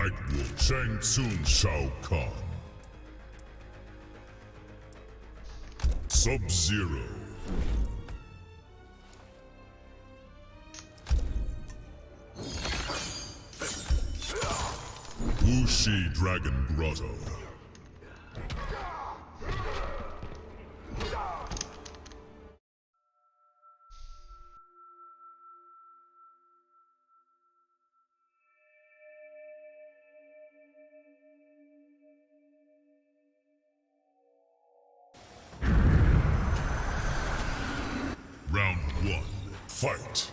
Nightwolf, Shang Tsung Shao Kahn, Sub-Zero, Wuxi Dragon Grotto, Round 1, fight!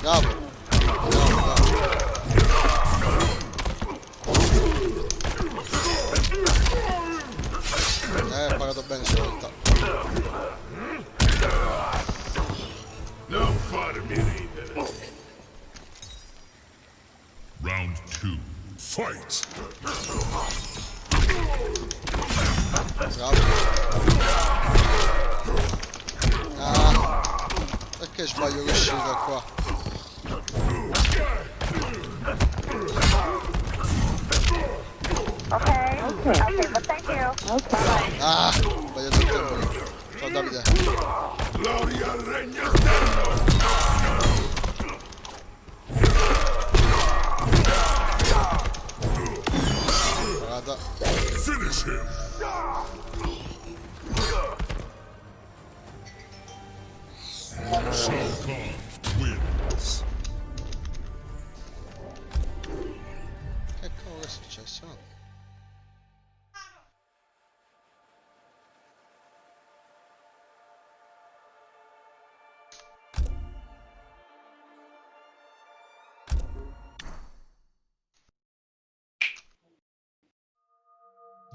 Bravo. Ho pagato bene stavolta. Non farmi ridere. Round 2, fight! Bravo. Ah, perché sbaglio l'uscita qua? Okay, but thank you. Okay. Ah, sbagliato il tempo. Ciao Davide. Gloria al regno esterno! Parata. Finish him! Shao Kahn wins. Che cavolo è successo? No?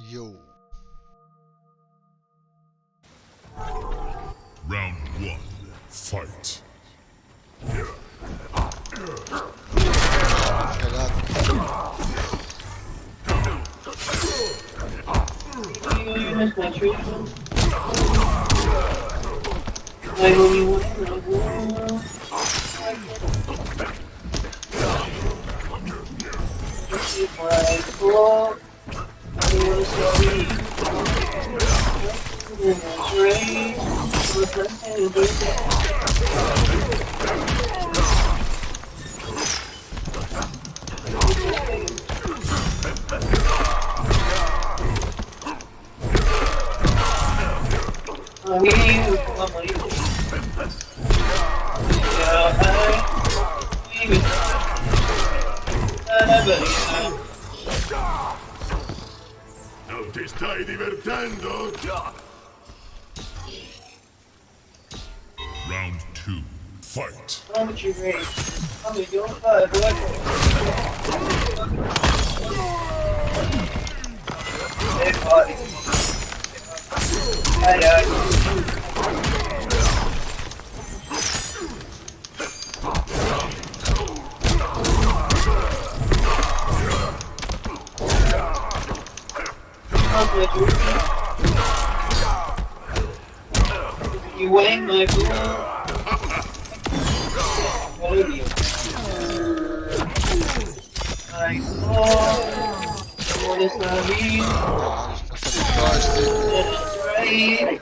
Yo. Round 1, fight! Non ti stai divertendo? Round 2, fight! You win my food. What are you? I know what is that mean? That's right.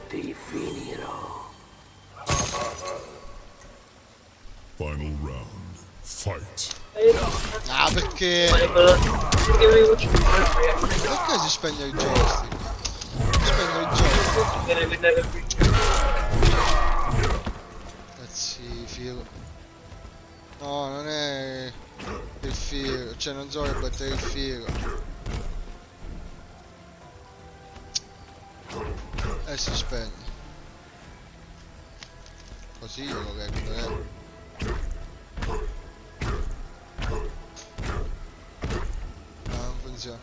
Ti finirò. Final round, fight! Ah, perché si spegne il joystick? Spegne il joystick. Cazzi, filo. No, non è il filo, cioè non so che battere il filo. Si spegne. Così io lo recupererò. No, non funziona.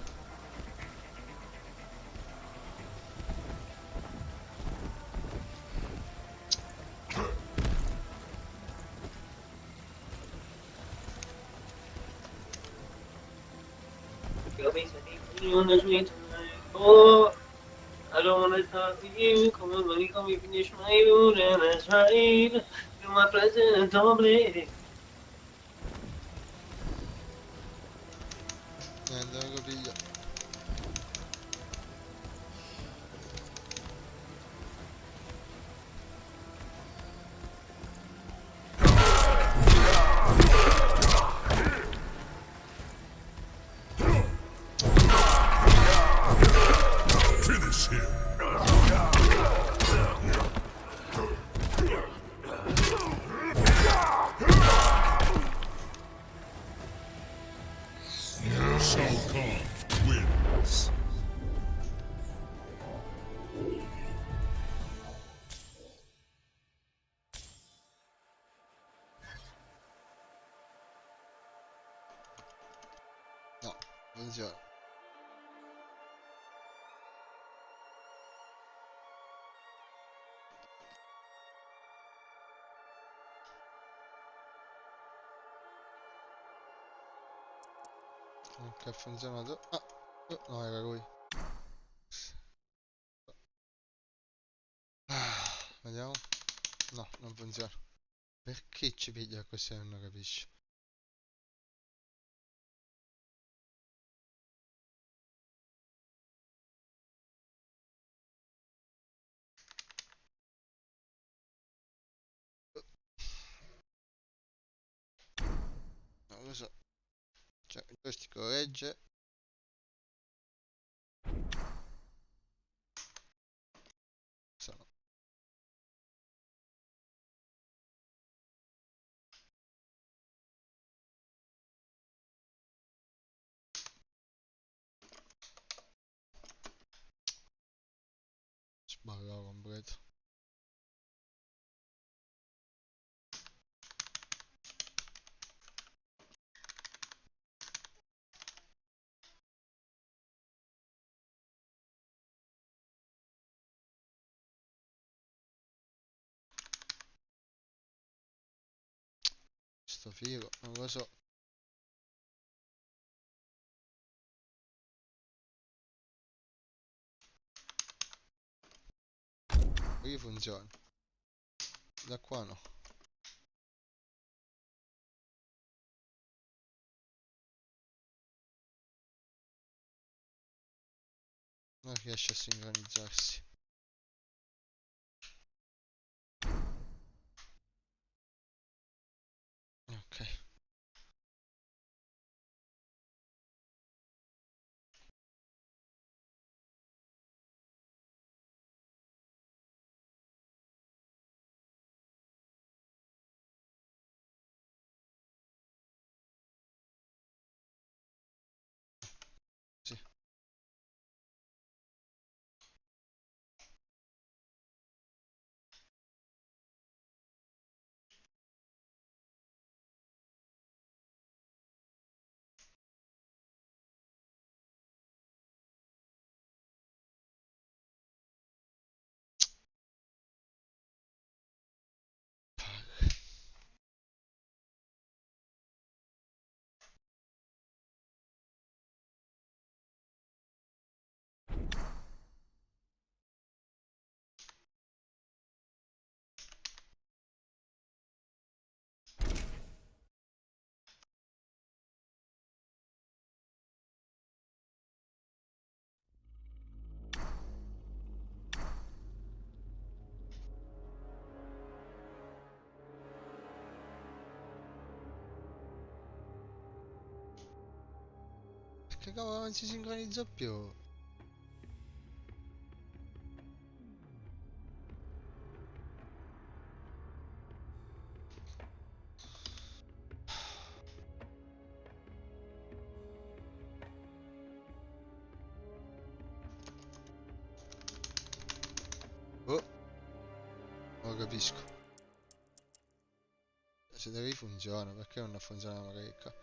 Oh, I don't wanna talk to you. Come on, money, come you finish my mood, and that's right. You're my present, don't blame. Niente, non lo piglio. Finish him. Shao Kahn wins. No, funziona. Ok, ha funzionato. Ah, no, era lui. Vediamo. No, non funziona. Perché ci piglia così? Non capisci. Non lo so. Cioè, il joystick regge. Sono. Sbaglio completo. Sto filo, non lo so. Qui funziona. Da qua no. Non riesce a sincronizzarsi. Ok. Sì. Che cavolo non si sincronizza più? Oh, non lo capisco. Se da lì funziona, perché non funziona magari qua?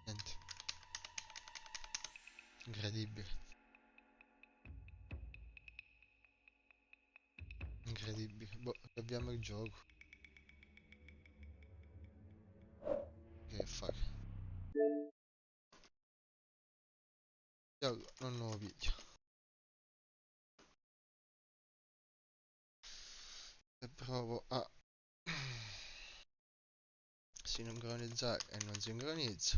Niente. Incredibile. Incredibile. Boh, abbiamo il gioco. Che fare? Allora, non nuovo video. E provo a sincronizzare e non sincronizza.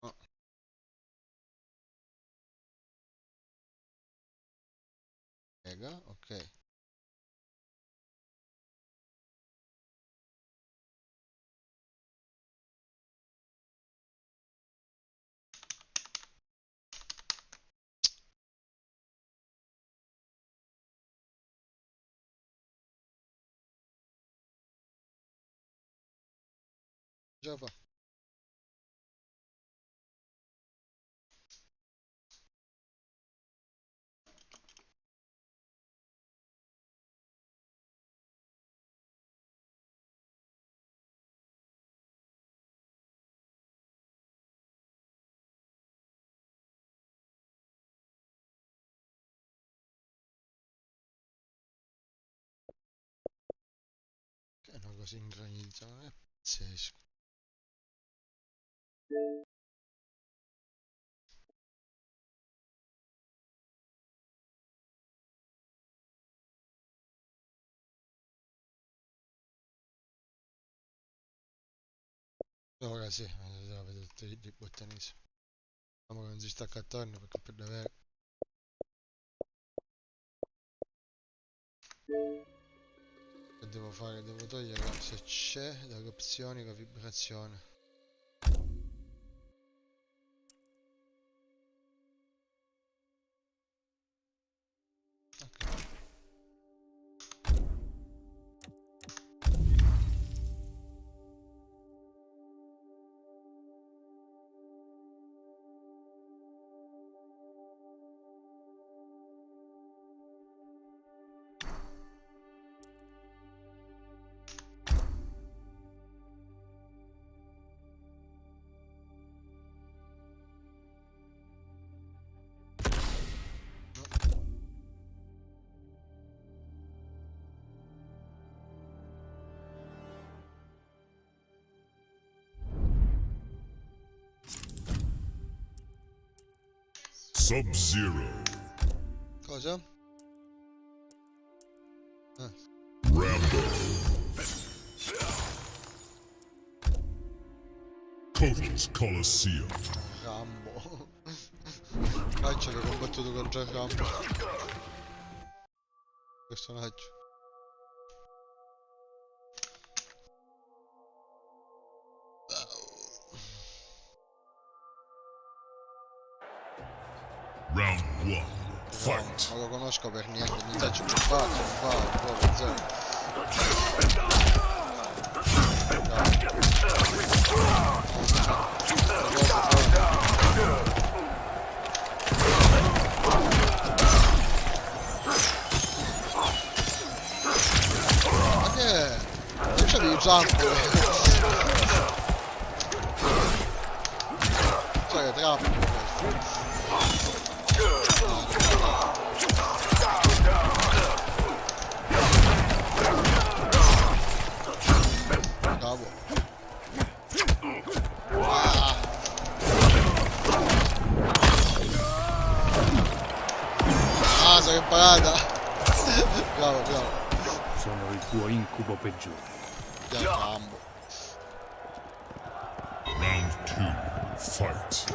Oh, ok. Già fa. Che non lo sincronizza, non è pazzesco. Ora sì, devo vedere tutti i bottanissimi. Vediamo che non si stacca attorno perché per davvero. Che devo fare? Devo togliere se c'è dalle opzioni la vibrazione. Ok. Sub-Zero. Cosa? Ah. Rambo. Kotal's Colosseum. Rambo. Caccia che ho combattuto contro Rambo. Personaggio. Round 1. Fight. Non lo conosco per niente, mi faccio un fatto, proprio zero. Ma che è? Non c'è il zampo. Cioè, è trappo. Bravo. Ah, sei imparata. Bravo, bravo. Sono il tuo incubo peggiore. Rambo. Round 2. Fight.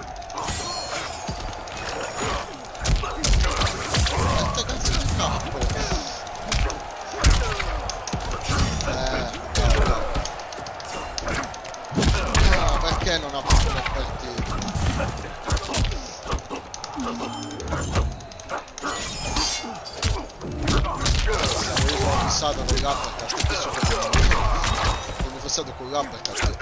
Quante cazzo di campo? No, perché non ha fatto le partite? Io sono fissato con l'uppercut, adesso che sono fissato con l'uppercut.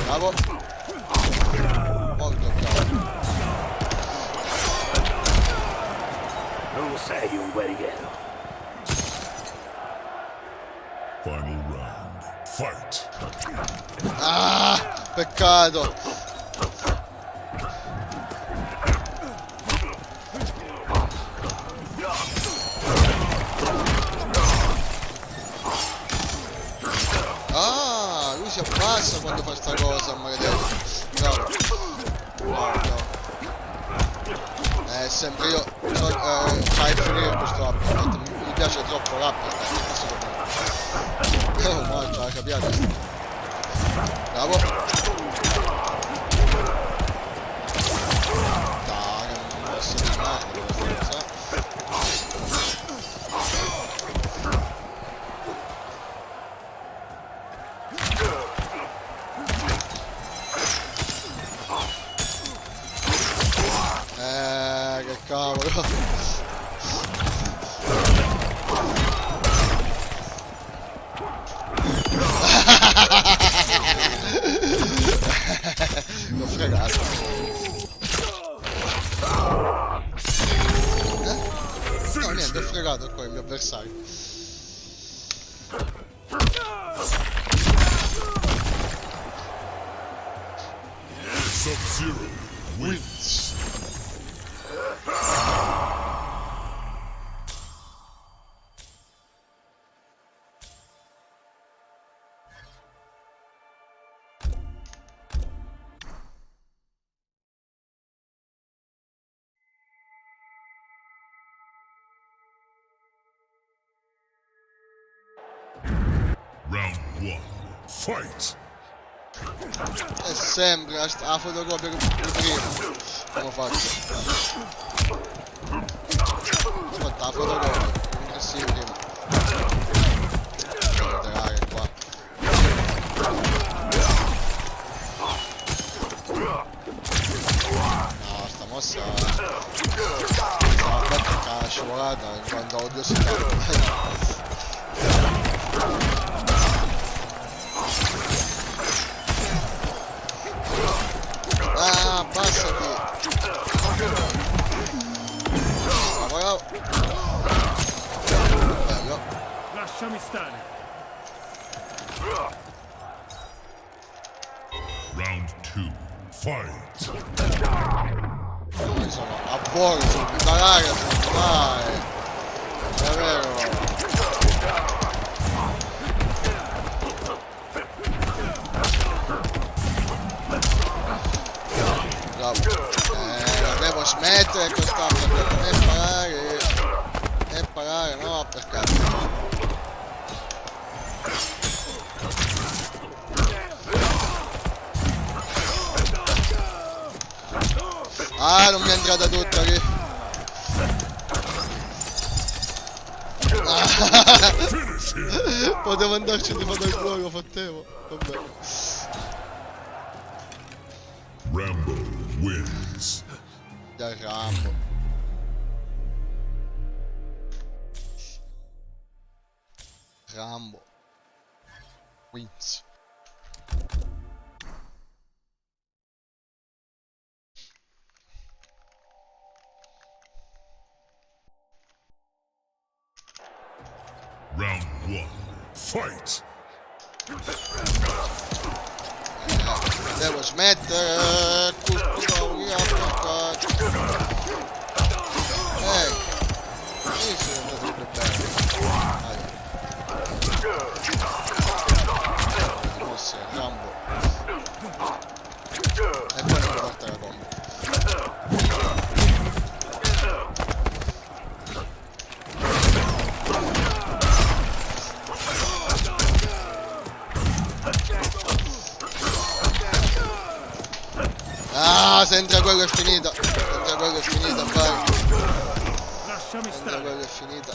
Bravo. Molto bravo. Non sei un guerriero. Final round. Fight. Ah, peccato. Ah, lui si abbassa quando fa sta cosa, maledetto. Bravo. Bravo. Sempre io fai finire questo uppercut. Mi piace troppo l'uppercut. Oh, ma c'ha capiato. Bravo. Dai, non posso fare questa cosa. Che cavolo. L'ho fregato. No, niente, ho fregato qua il mio avversario. Sub-Zero wins. Round 1. Fight. È sempre la fotocopia che prima. Come ho fatto? Aspetta, la fotocopia. Come si prima. Vedrai qua. No, sta mossa. Vabbè, perché la scivolata in quanto odio si Ah, abbassati! Bravo! Bello! Lasciami stare. Round 2. Fight. Come sono a buono, sono più dall'aria, dai! È vero! La devo smettere questa e imparare, no, perché ah, non mi è entrata tutta lì. Potevo andarci di fare il gol, fottevo. Vabbè. Rambo wins. Dai, Rambo. Rambo wins. Round 1. Fight. Devo smettere tutto via perché sì, sì, è andato più bene. Mosse, Rambo. E poi non porta la combo. se entra quello è finita. Entra quello è finita, vai. Lasciami Entra stare. quello è finita.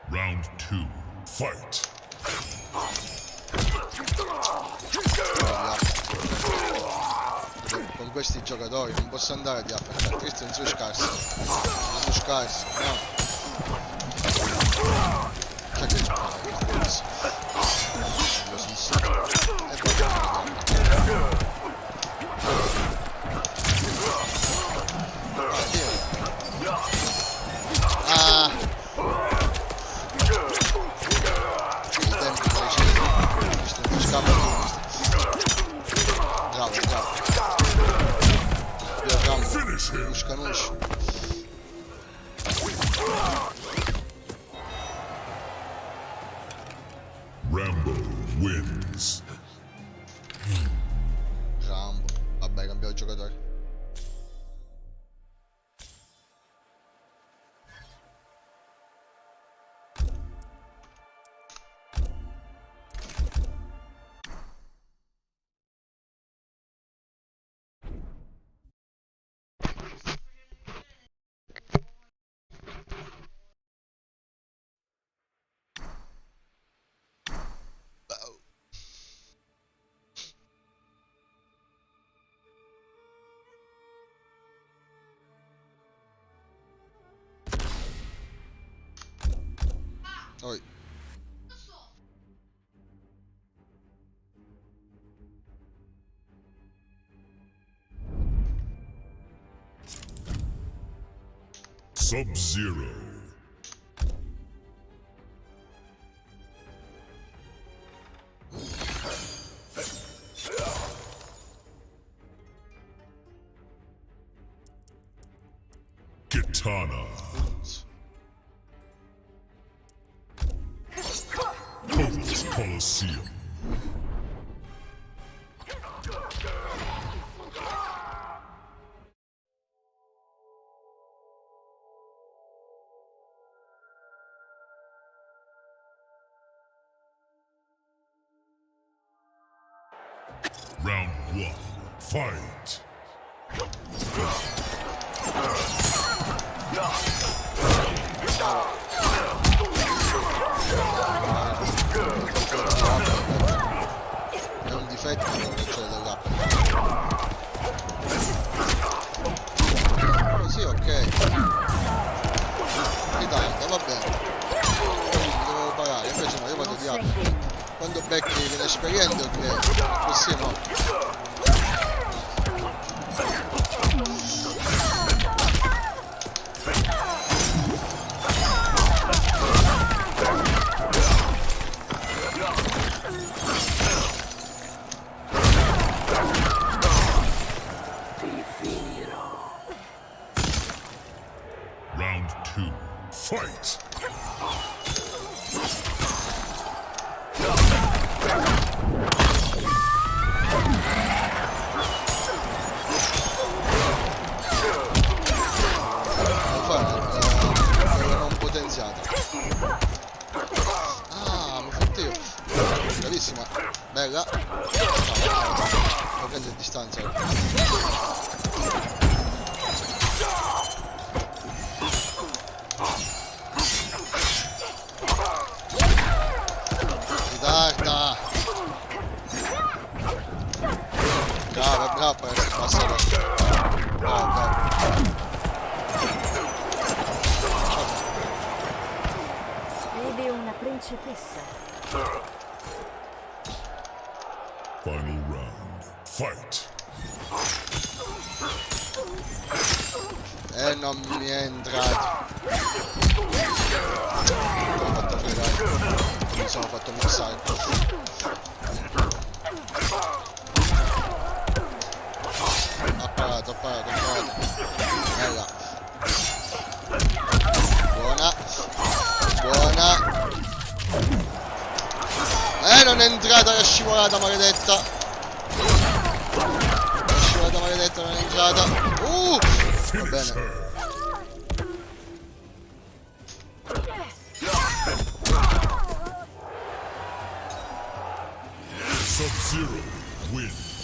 Round 2. Fight. Con questi giocatori non posso andare di app. Questi non sono scarsi. Non sono scarsi, no. Che cazzo? Ah! Il tempo preciso. Questo non si scappa più. Bravo, bravo. Via Rambo. Uscanosci. Rambo wins. Rambo. Vabbè, cambiamo giocatore. Oi. Sub-Zero. Kitana. Poland's Colosseum. Round 1. Fight. È un difetto che c'è dell'app. Così ok. Ritarda, va bene. Dovevo parare, invece no, io vado di app. Quando becchi l'inesperiente ok. Così no. Round 2. Fight. Non potenziata. Ah, mi ho fatto io. Bravissima. Bella. Lo prende a distanza. Ritarda. Brava, brava. Passa. Brava, brava. Vedi una principessa. Final round. Fight. Non mi è entrato. Mi sono fatto fregare. Mi sono fatto mixare. Ha parato. Bella. Buona. Non è entrata, è scivolata maledetta. Non è entrata. Va bene. Sub-Zero wins.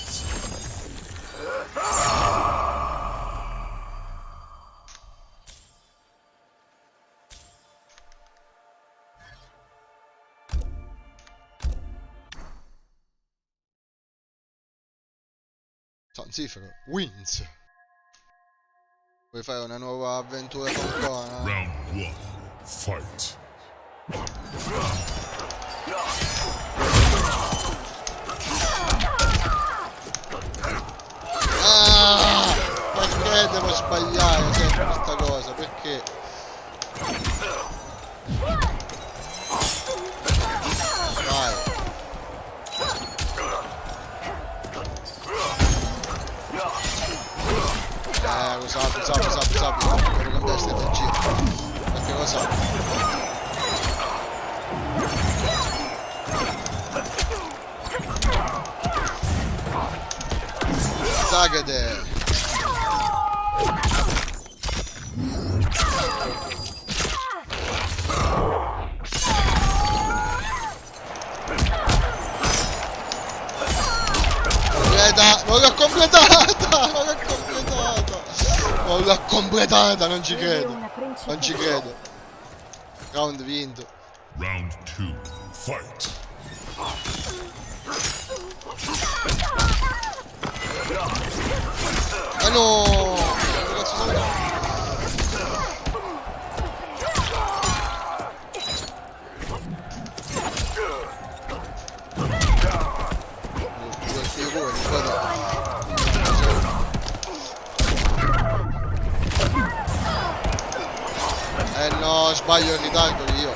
Zanzifero wins. Vuoi fare una nuova avventura con Conan? Round 1. Fight. Ah! Perché devo sbagliare sempre questa cosa? Perché? Vai. Lo sapevo. Devo cambiare strategia. Perché lo so. Zagade. Non l'ho completata, non ci credo. Non ci credo. Round vinto. Round 2. Fight. Ah no! Che cazzo sono? No, sbaglio in ritardo io.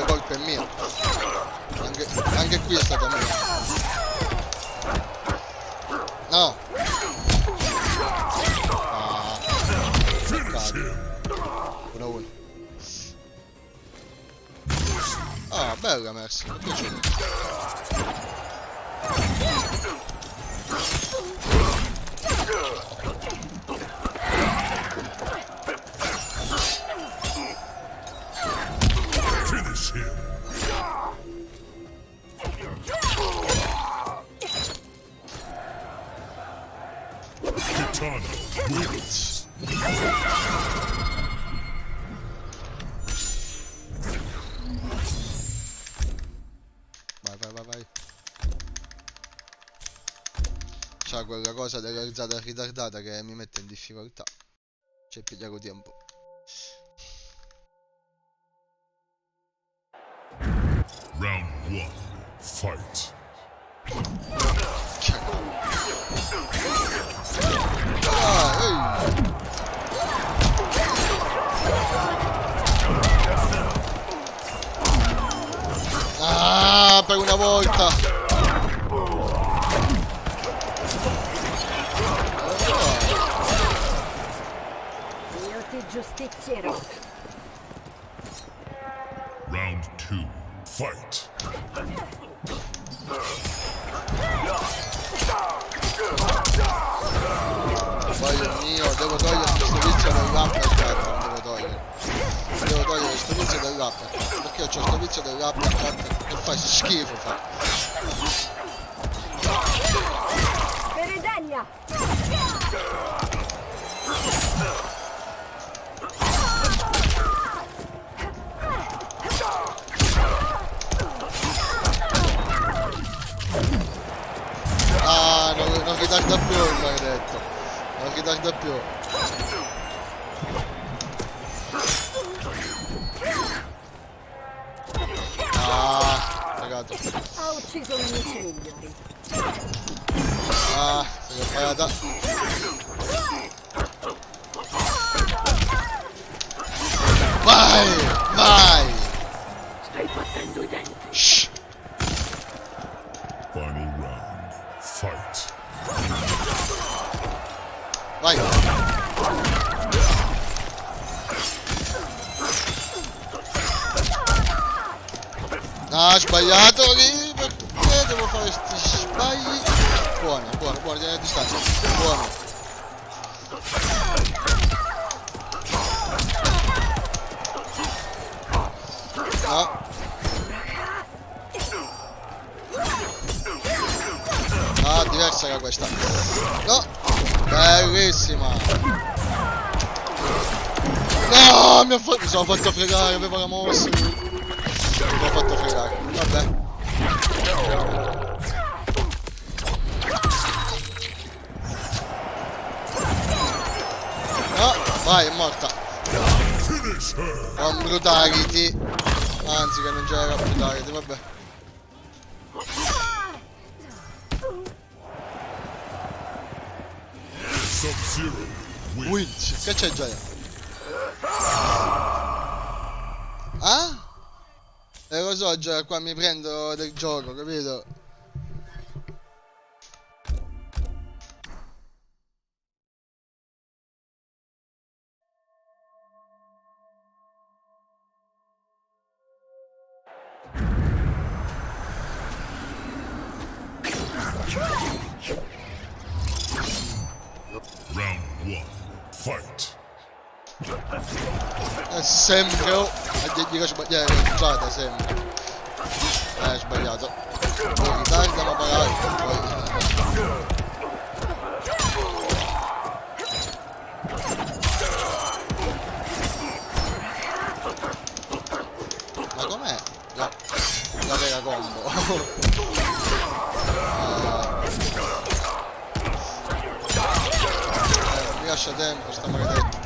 Colpa è mia. Anche qui è stata mia. No. Ah. 1-1. Ah, bella Mercy, mi è piaciuta. Wins. Vai. C'ha quella cosa della risata ritardata che mi mette in difficoltà. Ci pigliato tempo. Round 1. Fight. Ah, per una volta. Io ti giustizierò. Round 2. Fight. Voglio mio, devo togliere questo vizio dell'uppercut, non devo togliere. Devo togliere questo vizio dell'uppercut, perché c'ho questo vizio dell'uppercut che fa schifo fa. Peredegna! Ah, non ritarda più il maledetto. Non ritarda più. Ah, cagato. Ha ucciso i nemici migliori. Ah, se l'ho parata. Vai! Stai battendo i denti. Shh. Final round. Fight. Vai! Ah, sbagliato lì! Perché devo fare questi sbagli? Buono, tieni a distanza. Buono. No. Ah, diversa era questa. No! Bellissima! No! Mi sono fatto fregare, avevo la mossa. Mi sono fatto fregare. Vabbè. Vai, è morta. Finish her. Con brutality. Anzi, che non c'era brutality, vabbè. Sub-Zero wins. Wins, che c'è già? Ah? Lo so già, qua mi prendo del gioco, capito? Round 1. Fight. È sempre a dire sbagliare l'entrata, sempre. Sbagliato. Poi ritarda ma pagare. Ma com'è? La vera combo. Mi lascia tempo sta maledetta.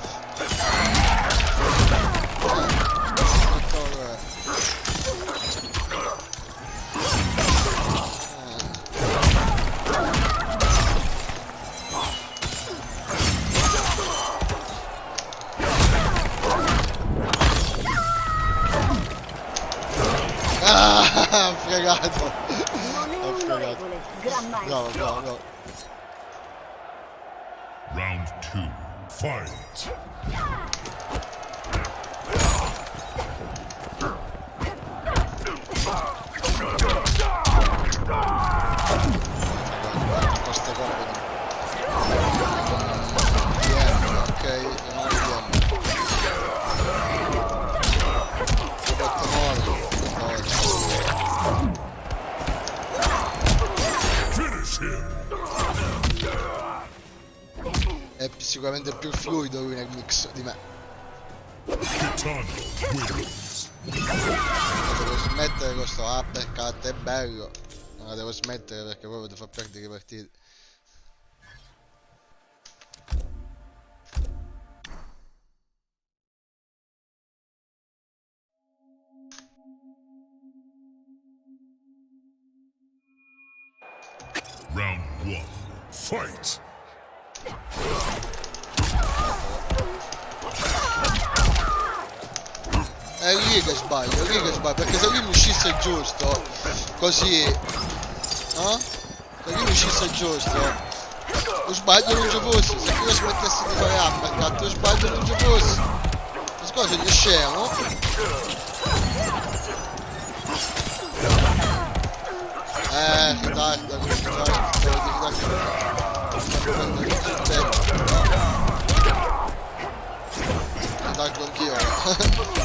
Ah, fregato. Non è un onorevole, gran maestro. Bravo. Round 2. Fight. Queste combo di DM, ok, non DM. Roberto Moro, Finish him. è sicuramente più fluido lui nel mix di me. Kitana wins. La devo smettere con sto uppercut, è bello. Non la devo smettere perché proprio ti fa perdere le partite. Round 1. Fight. È lì che sbaglio, perché se lui mi uscisse giusto, così, no? Se lui mi uscisse giusto, lo sbaglio non ci fosse, se io smettessi di fare uppercut, lo sbaglio non ci fosse. Ma scusa, gli scemo? Ritarda, ritardo anch'io.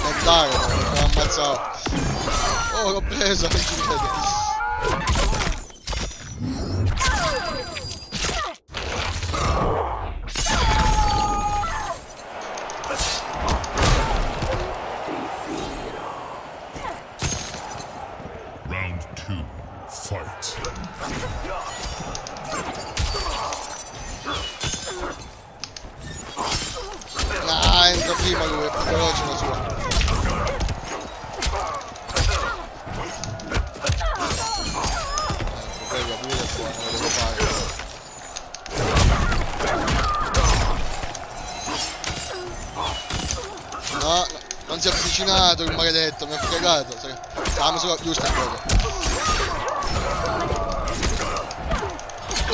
Andare, mi ha ammazzato. Oh, l'ho preso, non ci credo. Round 2. Fight. Ah, entra prima lui, è più veloce la sua. Quella pure è buona, lo devo fare. No, non si è avvicinato il maledetto, mi ha fregato. Stavamo solo giusto il gioco.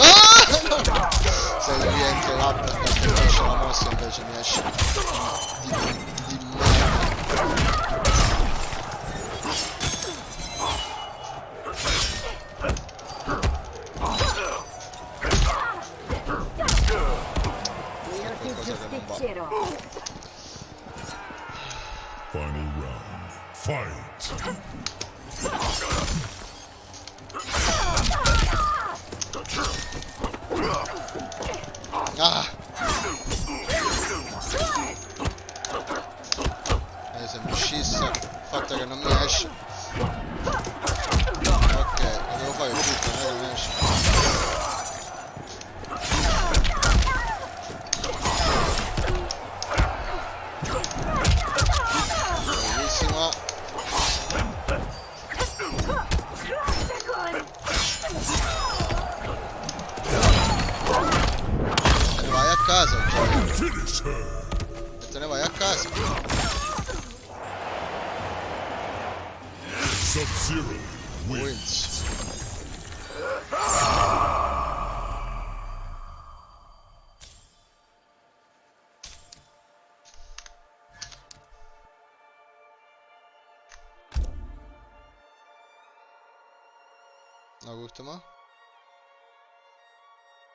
Ah! Se rientra l'uppercut che esce la mossa invece mi esce di merda. Io ti giustizierò. Final round. Fight. Ah! Se mi uscisse, il fatto che non mi esce. Ok, lo devo fare tutto, non è che mi esce. E te ne vai a casa. Sub-Zero wins. Wins. L'ultima.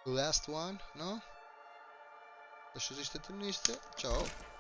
The last one, no? Adesso esiste il tennista. Ciao.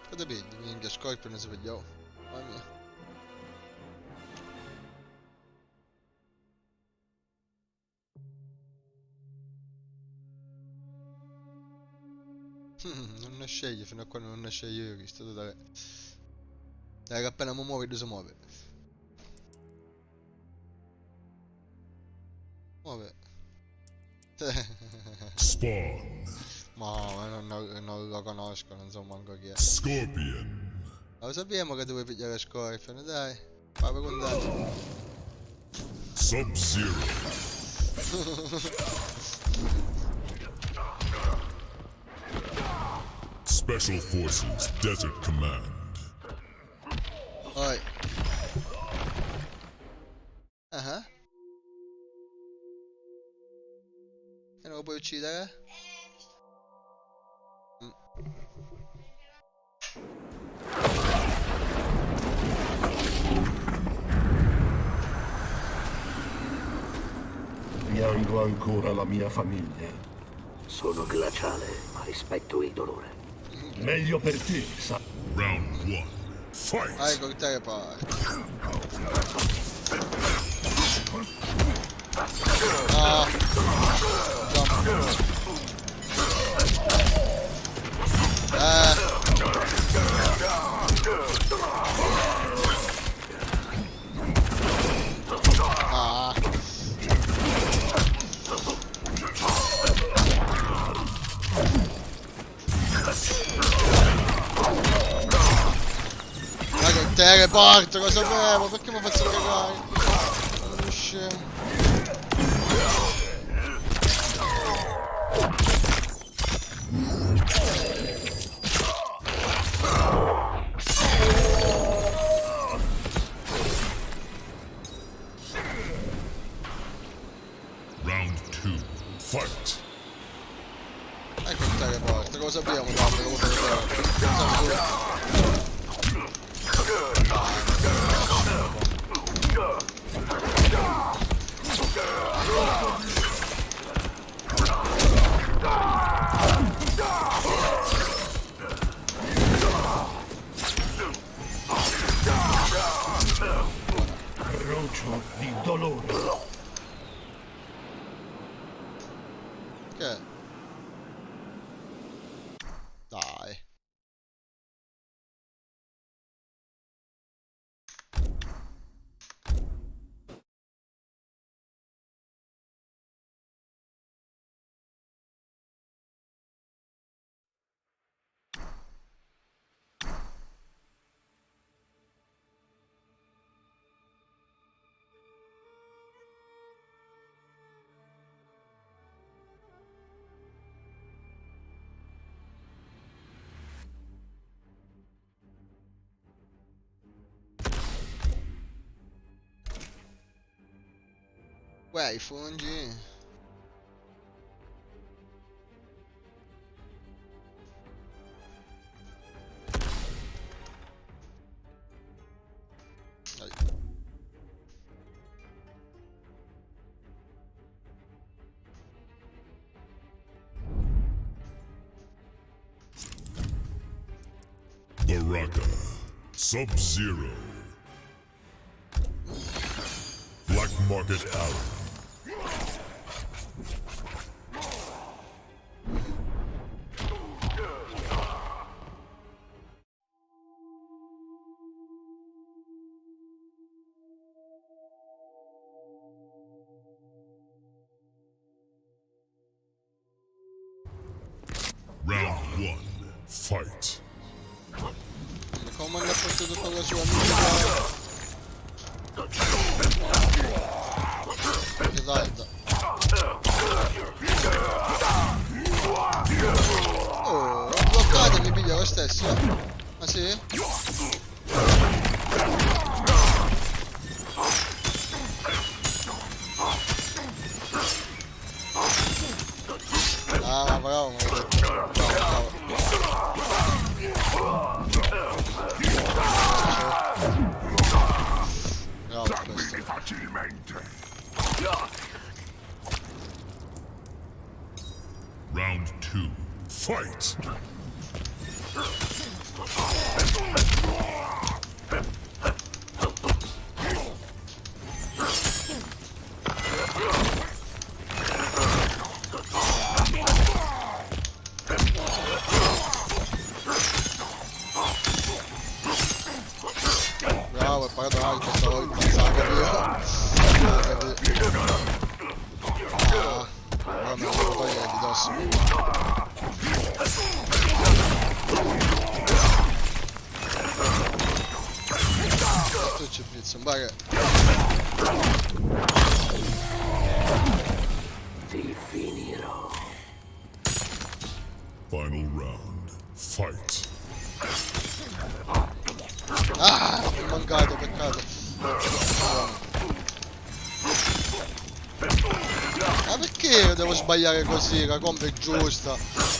Fate bene, minchia, Scorpion si svegliò. Mamma mia. Non ne sceglie, fino a quando non ne sceglie io, che sto dare. Dai, che appena mi muove, lui si muove. Muove. Spawn. Ma non lo conosco, non so manco chi è. Scorpion. Lo sappiamo che dovevi pigliare Scorpion, dai. Fai contato. Sub-Zero. Special Forces Desert Command. Poi. Ah. E non lo puoi uccidere? Piango ancora la mia famiglia. Sono glaciale, ma rispetto il dolore. Meglio per te, sa. Round 1. Fight. Vai con te poi. Ah. Jump. Ah. Vai con te che porto, cosa sapevo? Perché mi faccio cagare? Non scemo. Round 2. Fight. Ecco te che porto, cosa abbiamo dato? Come fare? Crocio di dolore. Che? Dai. Uè, i funghi. Dai. Baraka. Sub-Zero. Black Market Alley. Round 1. Fight. Come hanno portato con la sua amica? Esatto. Oh, l'ho bloccato e mi piglia lo stesso? Ah sì? Ah, bravo, mi hai detto. Bravo, bravo. Bravo questo. Round 2. Fight. Bravo, è parato alto stavolta, sa capito? Ah, ora me lo devo togliere di dosso. Tu ci pizza, un baghe. Ti finirò. Final round. Fight. Ah, mi è mancato, peccato. Ma perché devo sbagliare così? La combo è giusta.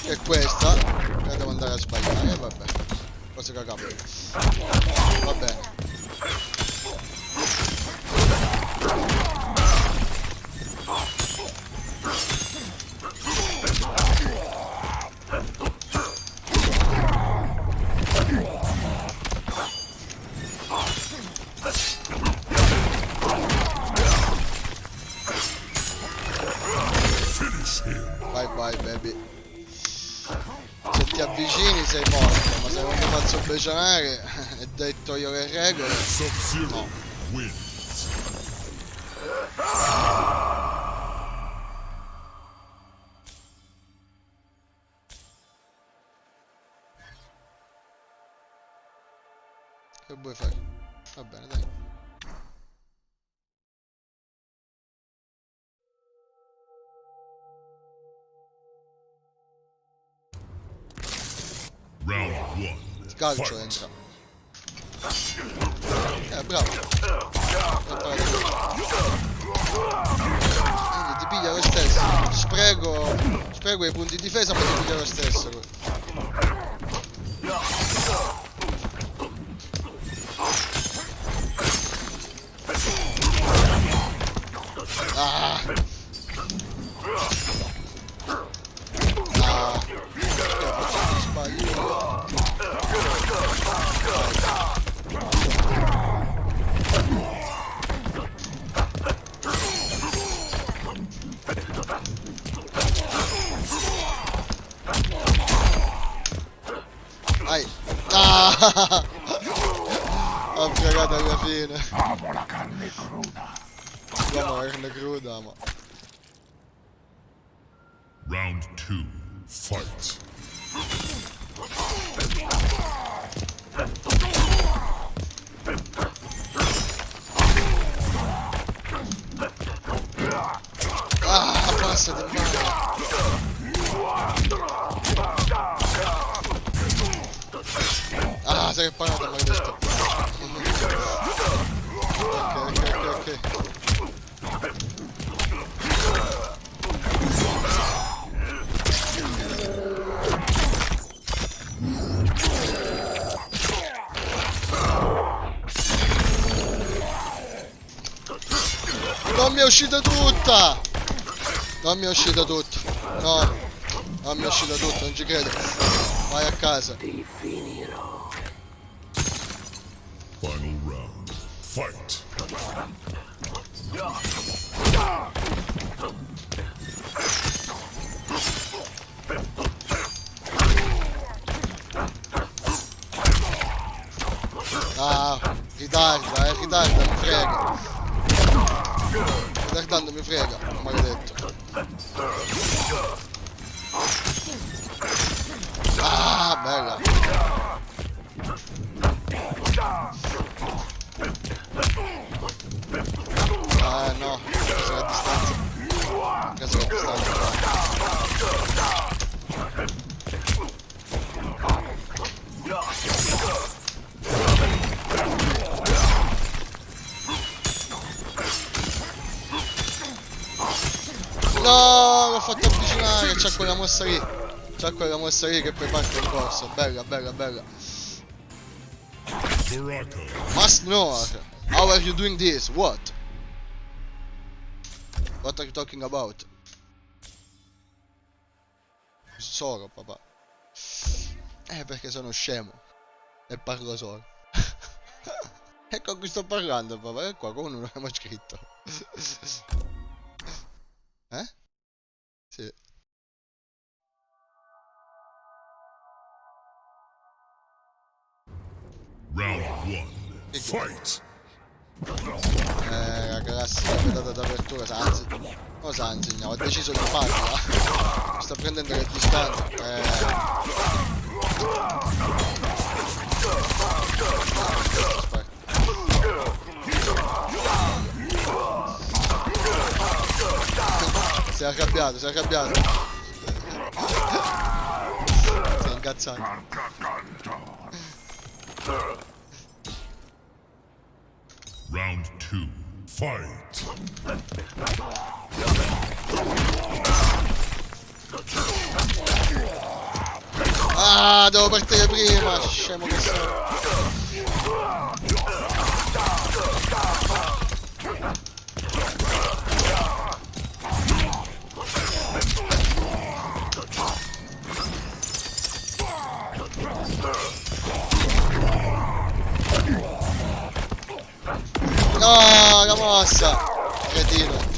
E questa. E devo andare a sbagliare, vabbè. Cose che capita. Va bene. Bye bye baby. Se ti avvicini sei morto, ma se non ti faccio becionare e detto io le regole. Sub-Zero No. wins. Che vuoi fare? Va bene, dai. Round 1. Calcio Fight. entra. Bravo. Quindi ti piglia lo stesso. Spreco i punti di difesa ma ti piglia lo stesso. Ah. Ah. Sbaglio. Vai. Ah. Ho fregato alla fine. Amo la carne cruda. Amo la carne cruda, ma. Round 2. Fight. Ah, passati in mano. Ah, sei imparato, maledetto. Ok. mi è uscita tutta! Non mi è uscita tutta. No. Non mi è uscita tutta, non ci credo. Vai a casa. Ti finirò. Final round. Fight. Ah, ritarda, mi frega. Ritardando mi frega, maledetto. Ah, bella. Ah, no, sono a distanza. Sono a distanza. No, l'ho fatto avvicinare, c'è quella mossa lì. C'è quella mossa lì che poi parte il corso. Bella, bella, bella. Baraka. Must know. How are you doing this? What? What are you talking about? Solo, papà. Perché sono scemo. E parlo solo. E con cui sto parlando, papà? E qua come non abbiamo scritto. Sì. Round 1. Fight. La classica pedata d'apertura, Sanzi. No, Sanzi, no, ho deciso di farla. Sta prendendo le distanze. Si è arrabbiato, si è arrabbiato. Si è incazzato. Round 2. Fight. Ah, devo partire prima, scemo che sono. No, la mossa! Cretino.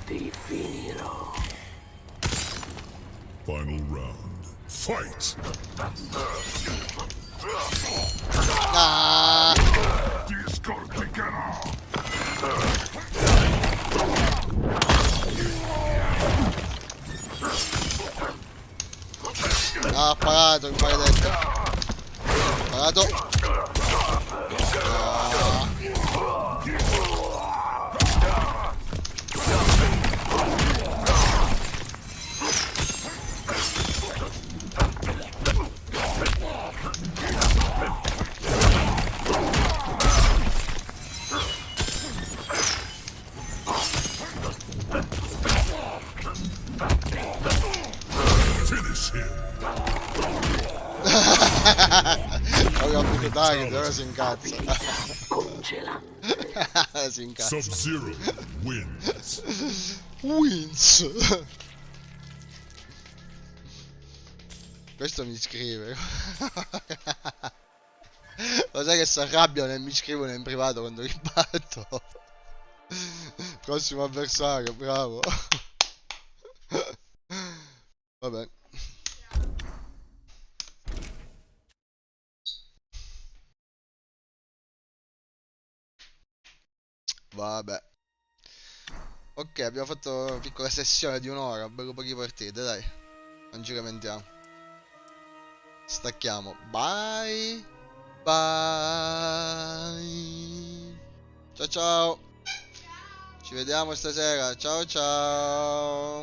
Ti finirò. Final round. Fight. Ah, Ti scorticherò. ha parato il maledetto. Parato. Finish him. Voglio amplificare, ora si incazza. Congelante. Si incazza. Sub-Zero wins. Wins. Questo mi scrive. Lo sai che si arrabbiano e mi scrivono in privato quando li batto. Prossimo avversario, bravo. Vabbè. Vabbè. Ok, abbiamo fatto una piccola sessione di un'ora, bello poche partite, dai. Non ci lamentiamo. Stacchiamo. Bye. Bye. Ciao ciao. Ci vediamo stasera. Ciao ciao.